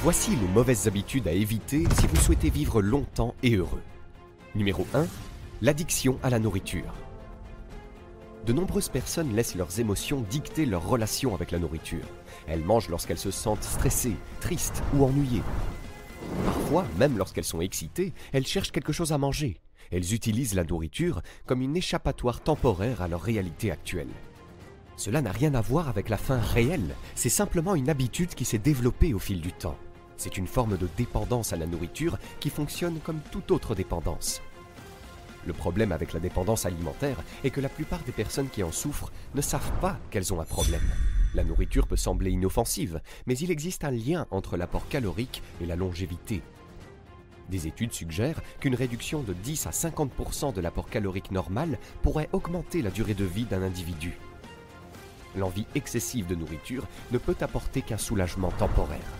Voici les mauvaises habitudes à éviter si vous souhaitez vivre longtemps et heureux. Numéro 1. L'addiction à la nourriture. De nombreuses personnes laissent leurs émotions dicter leur relation avec la nourriture. Elles mangent lorsqu'elles se sentent stressées, tristes ou ennuyées. Parfois, même lorsqu'elles sont excitées, elles cherchent quelque chose à manger. Elles utilisent la nourriture comme une échappatoire temporaire à leur réalité actuelle. Cela n'a rien à voir avec la faim réelle, c'est simplement une habitude qui s'est développée au fil du temps. C'est une forme de dépendance à la nourriture qui fonctionne comme toute autre dépendance. Le problème avec la dépendance alimentaire est que la plupart des personnes qui en souffrent ne savent pas qu'elles ont un problème. La nourriture peut sembler inoffensive, mais il existe un lien entre l'apport calorique et la longévité. Des études suggèrent qu'une réduction de 10 à 50% de l'apport calorique normal pourrait augmenter la durée de vie d'un individu. L'envie excessive de nourriture ne peut apporter qu'un soulagement temporaire.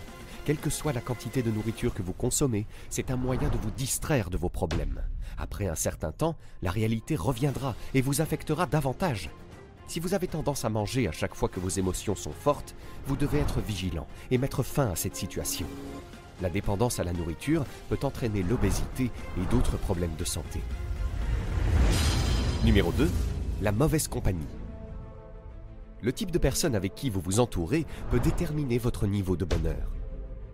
Quelle que soit la quantité de nourriture que vous consommez, c'est un moyen de vous distraire de vos problèmes. Après un certain temps, la réalité reviendra et vous affectera davantage. Si vous avez tendance à manger à chaque fois que vos émotions sont fortes, vous devez être vigilant et mettre fin à cette situation. La dépendance à la nourriture peut entraîner l'obésité et d'autres problèmes de santé. Numéro 2. La mauvaise compagnie. Le type de personne avec qui vous vous entourez peut déterminer votre niveau de bonheur.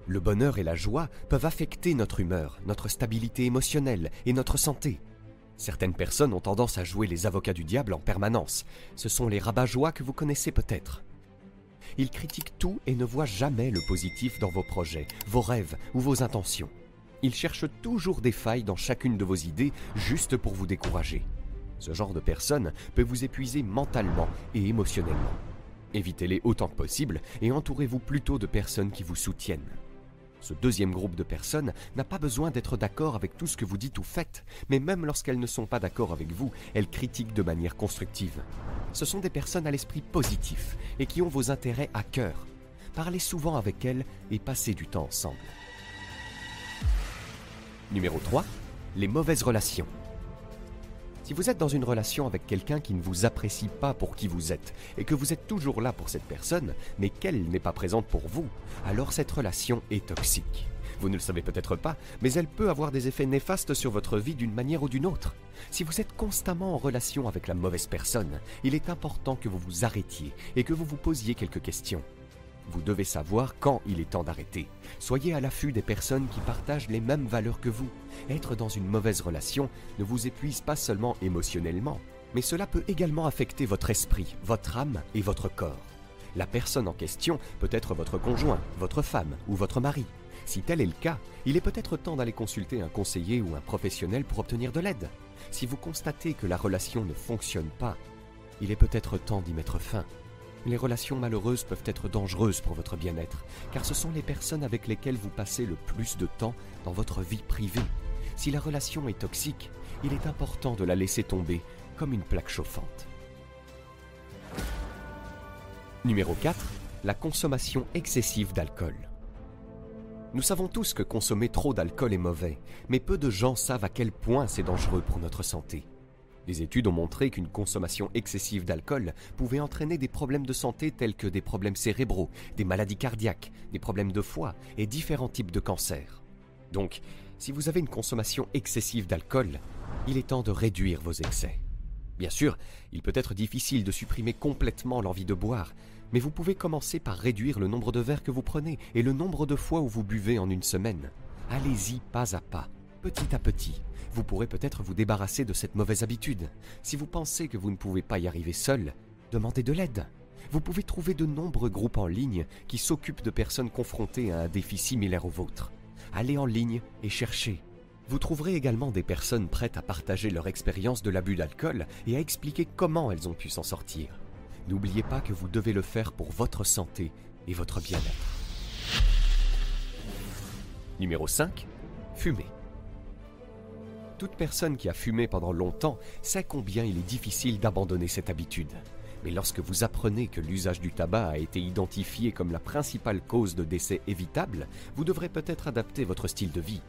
Le bonheur et la joie peuvent affecter notre humeur, notre stabilité émotionnelle et notre santé. Certaines personnes ont tendance à jouer les avocats du diable en permanence. Ce sont les rabat-joie que vous connaissez peut-être. Ils critiquent tout et ne voient jamais le positif dans vos projets, vos rêves ou vos intentions. Ils cherchent toujours des failles dans chacune de vos idées juste pour vous décourager. Ce genre de personnes peut vous épuiser mentalement et émotionnellement. Évitez-les autant que possible et entourez-vous plutôt de personnes qui vous soutiennent. Ce deuxième groupe de personnes n'a pas besoin d'être d'accord avec tout ce que vous dites ou faites, mais même lorsqu'elles ne sont pas d'accord avec vous, elles critiquent de manière constructive. Ce sont des personnes à l'esprit positif et qui ont vos intérêts à cœur. Parlez souvent avec elles et passez du temps ensemble. Numéro 3. Les mauvaises relations. Si vous êtes dans une relation avec quelqu'un qui ne vous apprécie pas pour qui vous êtes et que vous êtes toujours là pour cette personne, mais qu'elle n'est pas présente pour vous, alors cette relation est toxique. Vous ne le savez peut-être pas, mais elle peut avoir des effets néfastes sur votre vie d'une manière ou d'une autre. Si vous êtes constamment en relation avec la mauvaise personne, il est important que vous vous arrêtiez et que vous vous posiez quelques questions. Vous devez savoir quand il est temps d'arrêter. Soyez à l'affût des personnes qui partagent les mêmes valeurs que vous. Être dans une mauvaise relation ne vous épuise pas seulement émotionnellement, mais cela peut également affecter votre esprit, votre âme et votre corps. La personne en question peut être votre conjoint, votre femme ou votre mari. Si tel est le cas, il est peut-être temps d'aller consulter un conseiller ou un professionnel pour obtenir de l'aide. Si vous constatez que la relation ne fonctionne pas, il est peut-être temps d'y mettre fin. Les relations malheureuses peuvent être dangereuses pour votre bien-être, car ce sont les personnes avec lesquelles vous passez le plus de temps dans votre vie privée. Si la relation est toxique, il est important de la laisser tomber comme une plaque chauffante. Numéro 4. La consommation excessive d'alcool. Nous savons tous que consommer trop d'alcool est mauvais, mais peu de gens savent à quel point c'est dangereux pour notre santé. Des études ont montré qu'une consommation excessive d'alcool pouvait entraîner des problèmes de santé tels que des problèmes cérébraux, des maladies cardiaques, des problèmes de foie et différents types de cancers. Donc, si vous avez une consommation excessive d'alcool, il est temps de réduire vos excès. Bien sûr, il peut être difficile de supprimer complètement l'envie de boire, mais vous pouvez commencer par réduire le nombre de verres que vous prenez et le nombre de fois où vous buvez en une semaine. Allez-y pas à pas, petit à petit. Vous pourrez peut-être vous débarrasser de cette mauvaise habitude. Si vous pensez que vous ne pouvez pas y arriver seul, demandez de l'aide. Vous pouvez trouver de nombreux groupes en ligne qui s'occupent de personnes confrontées à un défi similaire au vôtre. Allez en ligne et cherchez. Vous trouverez également des personnes prêtes à partager leur expérience de l'abus d'alcool et à expliquer comment elles ont pu s'en sortir. N'oubliez pas que vous devez le faire pour votre santé et votre bien-être. Numéro 5. Fumer. Toute personne qui a fumé pendant longtemps sait combien il est difficile d'abandonner cette habitude. Mais lorsque vous apprenez que l'usage du tabac a été identifié comme la principale cause de décès évitable, vous devrez peut-être adapter votre style de vie.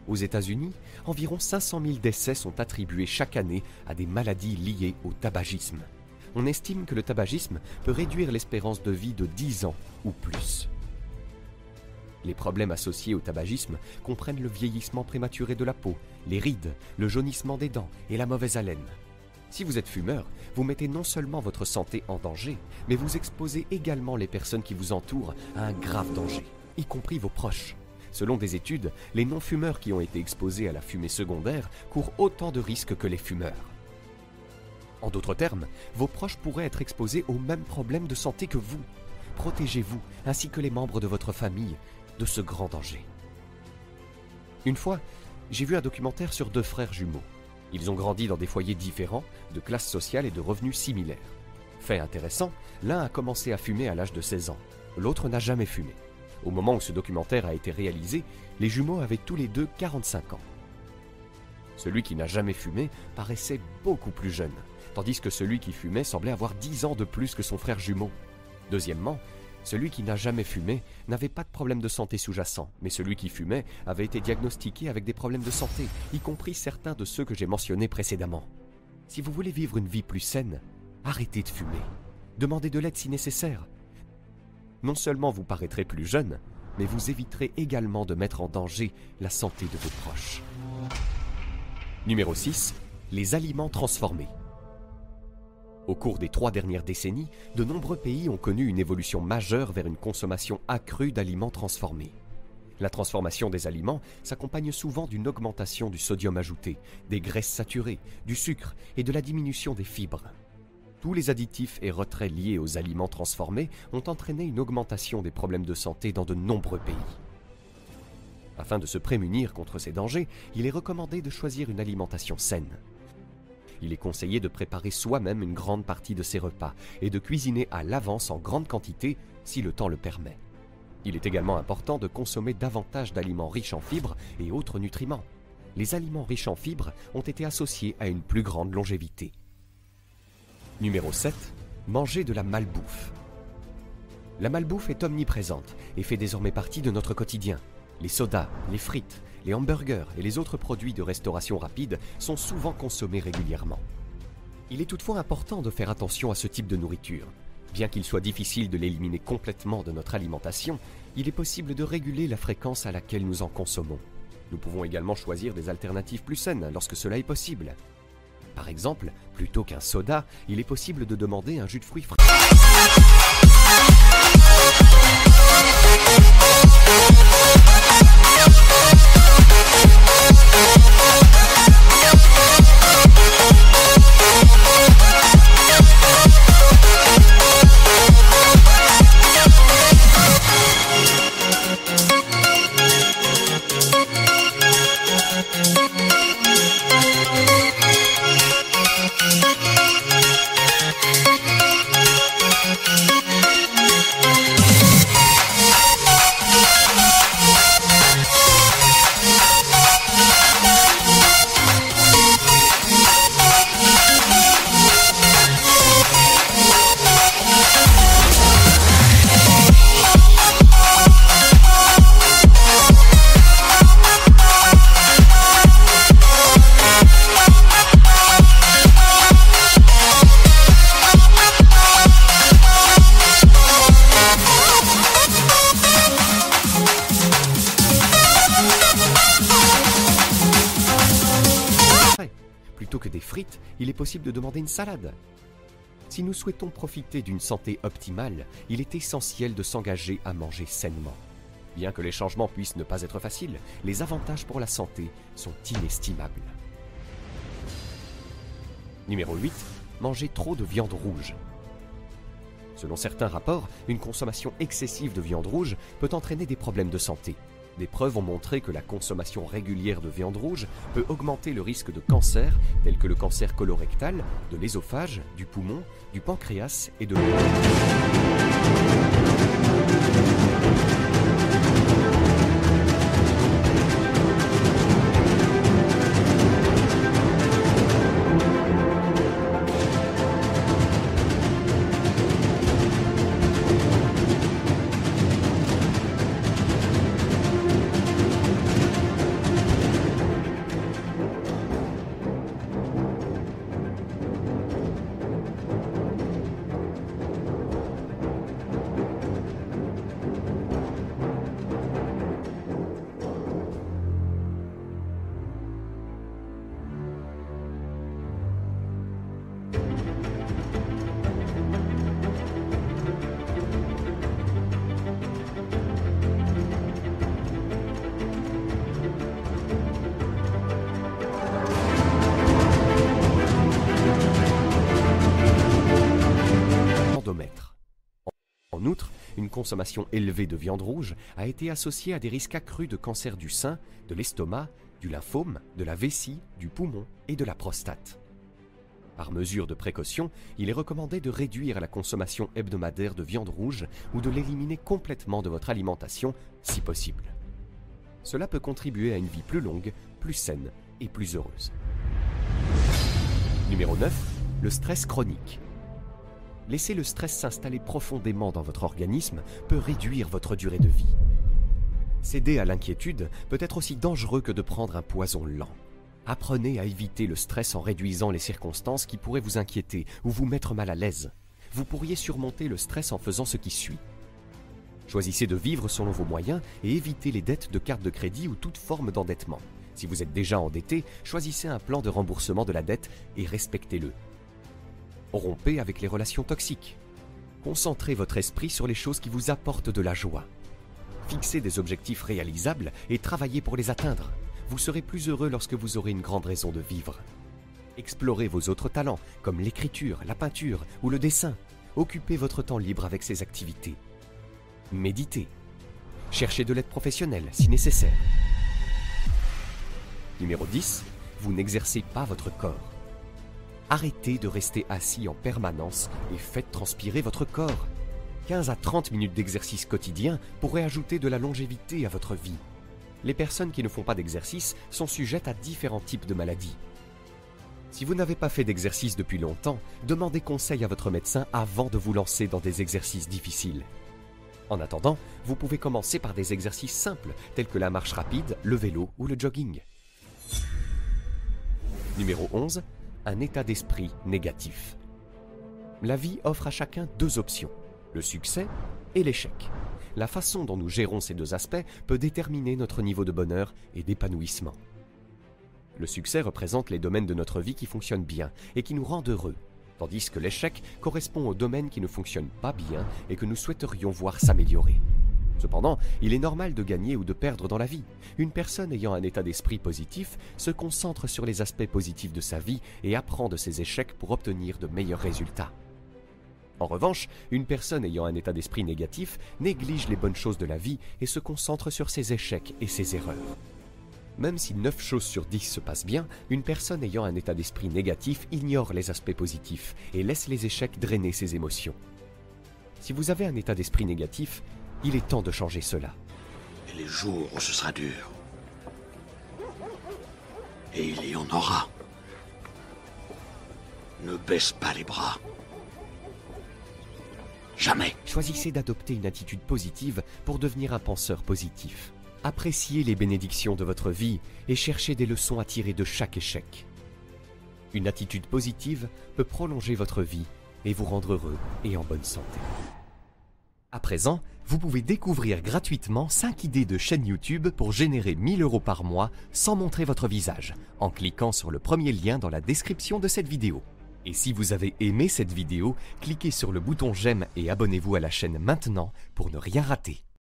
Aux États-Unis, environ 500 000 décès sont attribués chaque année à des maladies liées au tabagisme. On estime que le tabagisme peut réduire l'espérance de vie de 10 ans ou plus. Les problèmes associés au tabagisme comprennent le vieillissement prématuré de la peau, les rides, le jaunissement des dents et la mauvaise haleine. Si vous êtes fumeur, vous mettez non seulement votre santé en danger, mais vous exposez également les personnes qui vous entourent à un grave danger, y compris vos proches. Selon des études, les non-fumeurs qui ont été exposés à la fumée secondaire courent autant de risques que les fumeurs. En d'autres termes, vos proches pourraient être exposés aux mêmes problèmes de santé que vous. Protégez-vous, ainsi que les membres de votre famille, de ce grand danger. Une fois, j'ai vu un documentaire sur 2 frères jumeaux. Ils ont grandi dans des foyers différents, de classes sociales et de revenus similaires. Fait intéressant, l'un a commencé à fumer à l'âge de 16 ans, l'autre n'a jamais fumé. Au moment où ce documentaire a été réalisé, les jumeaux avaient tous les deux 45 ans. Celui qui n'a jamais fumé paraissait beaucoup plus jeune, tandis que celui qui fumait semblait avoir 10 ans de plus que son frère jumeau. Deuxièmement, celui qui n'a jamais fumé n'avait pas de problème de santé sous-jacent, mais celui qui fumait avait été diagnostiqué avec des problèmes de santé, y compris certains de ceux que j'ai mentionnés précédemment. Si vous voulez vivre une vie plus saine, arrêtez de fumer. Demandez de l'aide si nécessaire. Non seulement vous paraîtrez plus jeune, mais vous éviterez également de mettre en danger la santé de vos proches. Numéro 6. Les aliments transformés. Au cours des 3 dernières décennies, de nombreux pays ont connu une évolution majeure vers une consommation accrue d'aliments transformés. La transformation des aliments s'accompagne souvent d'une augmentation du sodium ajouté, des graisses saturées, du sucre et de la diminution des fibres. Tous les additifs et retraits liés aux aliments transformés ont entraîné une augmentation des problèmes de santé dans de nombreux pays. Afin de se prémunir contre ces dangers, il est recommandé de choisir une alimentation saine. Il est conseillé de préparer soi-même une grande partie de ses repas et de cuisiner à l'avance en grande quantité si le temps le permet. Il est également important de consommer davantage d'aliments riches en fibres et autres nutriments. Les aliments riches en fibres ont été associés à une plus grande longévité. Numéro 7. Manger de la malbouffe. La malbouffe est omniprésente et fait désormais partie de notre quotidien. Les sodas, les frites, les hamburgers et les autres produits de restauration rapide sont souvent consommés régulièrement. Il est toutefois important de faire attention à ce type de nourriture. Bien qu'il soit difficile de l'éliminer complètement de notre alimentation, il est possible de réguler la fréquence à laquelle nous en consommons. Nous pouvons également choisir des alternatives plus saines lorsque cela est possible. Par exemple, plutôt qu'un soda, il est possible de demander un jus de fruits frais. Plutôt que des frites, il est possible de demander une salade. Si nous souhaitons profiter d'une santé optimale, il est essentiel de s'engager à manger sainement. Bien que les changements puissent ne pas être faciles, les avantages pour la santé sont inestimables. Numéro 8. Manger trop de viande rouge. Selon certains rapports, une consommation excessive de viande rouge peut entraîner des problèmes de santé. Des preuves ont montré que la consommation régulière de viande rouge peut augmenter le risque de cancer, tels que le cancer colorectal, de l'ésophage, du poumon, du pancréas et de l'eau. consommation élevée de viande rouge a été associée à des risques accrus de cancer du sein, de l'estomac, du lymphome, de la vessie, du poumon et de la prostate. Par mesure de précaution, il est recommandé de réduire la consommation hebdomadaire de viande rouge ou de l'éliminer complètement de votre alimentation, si possible. Cela peut contribuer à une vie plus longue, plus saine et plus heureuse. Numéro 9. Le stress chronique. Laisser le stress s'installer profondément dans votre organisme peut réduire votre durée de vie. Céder à l'inquiétude peut être aussi dangereux que de prendre un poison lent. Apprenez à éviter le stress en réduisant les circonstances qui pourraient vous inquiéter ou vous mettre mal à l'aise. Vous pourriez surmonter le stress en faisant ce qui suit. Choisissez de vivre selon vos moyens et évitez les dettes de carte de crédit ou toute forme d'endettement. Si vous êtes déjà endetté, choisissez un plan de remboursement de la dette et respectez-le. Rompez avec les relations toxiques. Concentrez votre esprit sur les choses qui vous apportent de la joie. Fixez des objectifs réalisables et travaillez pour les atteindre. Vous serez plus heureux lorsque vous aurez une grande raison de vivre. Explorez vos autres talents, comme l'écriture, la peinture ou le dessin. Occupez votre temps libre avec ces activités. Méditez. Cherchez de l'aide professionnelle si nécessaire. Numéro 10. Vous n'exercez pas votre corps. Arrêtez de rester assis en permanence et faites transpirer votre corps. 15 à 30 minutes d'exercice quotidien pourraient ajouter de la longévité à votre vie. Les personnes qui ne font pas d'exercice sont sujettes à différents types de maladies. Si vous n'avez pas fait d'exercice depuis longtemps, demandez conseil à votre médecin avant de vous lancer dans des exercices difficiles. En attendant, vous pouvez commencer par des exercices simples tels que la marche rapide, le vélo ou le jogging. Numéro 11. Un état d'esprit négatif. La vie offre à chacun deux options, le succès et l'échec. La façon dont nous gérons ces deux aspects peut déterminer notre niveau de bonheur et d'épanouissement. Le succès représente les domaines de notre vie qui fonctionnent bien et qui nous rendent heureux, tandis que l'échec correspond aux domaines qui ne fonctionnent pas bien et que nous souhaiterions voir s'améliorer. Cependant, il est normal de gagner ou de perdre dans la vie. Une personne ayant un état d'esprit positif se concentre sur les aspects positifs de sa vie et apprend de ses échecs pour obtenir de meilleurs résultats. En revanche, une personne ayant un état d'esprit négatif néglige les bonnes choses de la vie et se concentre sur ses échecs et ses erreurs. Même si 9 choses sur 10 se passent bien, une personne ayant un état d'esprit négatif ignore les aspects positifs et laisse les échecs drainer ses émotions. Si vous avez un état d'esprit négatif, il est temps de changer cela. Et les jours où ce sera dur. Et il y en aura. Ne baisse pas les bras. Jamais. Choisissez d'adopter une attitude positive pour devenir un penseur positif. Appréciez les bénédictions de votre vie et cherchez des leçons à tirer de chaque échec. Une attitude positive peut prolonger votre vie et vous rendre heureux et en bonne santé. À présent, vous pouvez découvrir gratuitement 5 idées de chaîne YouTube pour générer 1 000 € par mois sans montrer votre visage, en cliquant sur le premier lien dans la description de cette vidéo. Et si vous avez aimé cette vidéo, cliquez sur le bouton j'aime et abonnez-vous à la chaîne maintenant pour ne rien rater.